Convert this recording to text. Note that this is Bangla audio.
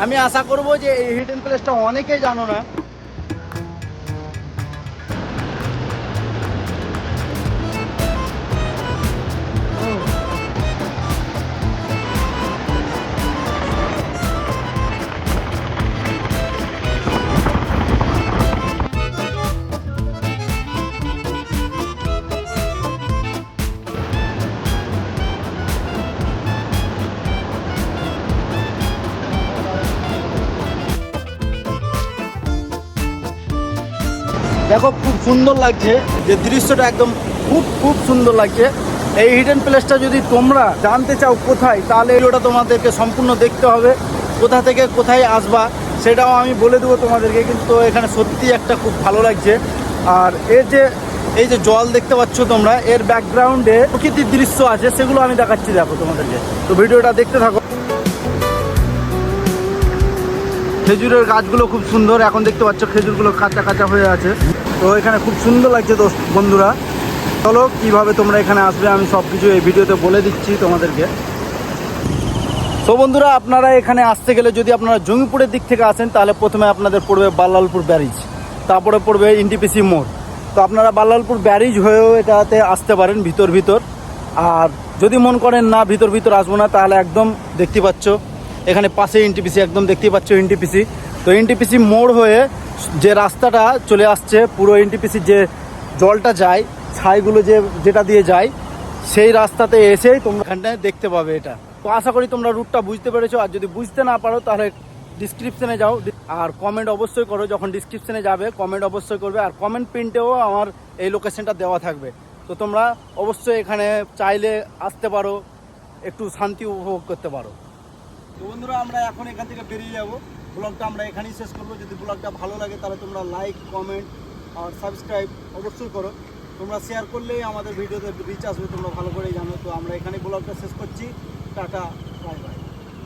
আমি আশা করব যে এই হিডেন প্লেসটা অনেকেই জানো না। দেখো খুব সুন্দর লাগছে, যে দৃশ্যটা একদম খুব সুন্দর লাগছে। এই হিডেন প্লেসটা যদি তোমরা জানতে চাও কোথায়, তাহলে ওটা তোমাদেরকে সম্পূর্ণ দেখতে হবে। কোথা থেকে কোথায় আসবা সেটাও আমি বলে দেবো তোমাদেরকে। কিন্তু এখানে সত্যি একটা খুব ভালো লাগছে। আর এই যে জল দেখতে পাচ্ছ তোমরা, এর ব্যাকগ্রাউন্ডে প্রকৃতির দৃশ্য আছে, সেগুলো আমি দেখাচ্ছি, দেখো তোমাদেরকে। তো ভিডিওটা দেখতে থাকো। খেজুরের গাছগুলো খুব সুন্দর, এখন দেখতে পাচ্ছ খেজুরগুলো কাঁচা কাঁচা হয়ে আছে। তো এখানে খুব সুন্দর লাগছে বন্ধুরা। চলো কিভাবে তোমরা এখানে আসবে আমি সব কিছু এই ভিডিওতে বলে দিচ্ছি তোমাদেরকে। তো বন্ধুরা, আপনারা এখানে আসতে গেলে যদি আপনারা জঙ্গিপুরের দিক থেকে আসেন, তাহলে প্রথমে আপনাদের পড়বে বাল্লালপুর ব্যারিজ, তারপরে পড়বে এনটিপিসি মোড়। তো আপনারা বাল্লালপুর ব্যারিজ হয়েও এটাতে আসতে পারেন ভিতর। আর যদি মন করেন না ভিতর আসবো না, তাহলে একদম দেখতে পাচ্ছ এখানে পাশে এনটিপিসি, একদম দেখতেই পাচ্ছ এনটিপিসি। তো এনটিপিসি মোড় হয়ে যে রাস্তাটা চলে আসছে, পুরো এনটিপিসির যে জলটা যায়, ছাইগুলো যেটা দিয়ে যায়, সেই রাস্তাতে এসেই তোমরা এখানটায় দেখতে পাবে এটা। তো আশা করি তোমরা রুটটা বুঝতে পেরেছো। আর যদি বুঝতে না পারো তাহলে ডিসক্রিপশানে যাও, আর কমেন্ট অবশ্যই করো। যখন ডিসক্রিপশানে যাবে কমেন্ট অবশ্যই করবে, আর কমেন্ট প্রিন্টেও আমার এই লোকেশনটা দেওয়া থাকবে। তো তোমরা অবশ্যই এখানে চাইলে আসতে পারো, একটু শান্তি উপভোগ করতে পারো। তো বন্ধুরা, আমরা এখন এখান থেকে বেরিয়ে যাব। ব্লগটা আমরা এখানেই শেষ করবো। যদি ব্লগটা ভালো লাগে তাহলে তোমরা লাইক, কমেন্ট আর সাবস্ক্রাইব অবশ্যই করো। তোমরা শেয়ার করলেই আমাদের ভিডিওতে রিচ আসবে, তোমরা ভালো করেই জানো। তো আমরা এখানেই ব্লগটা শেষ করছি। Tata, bye bye.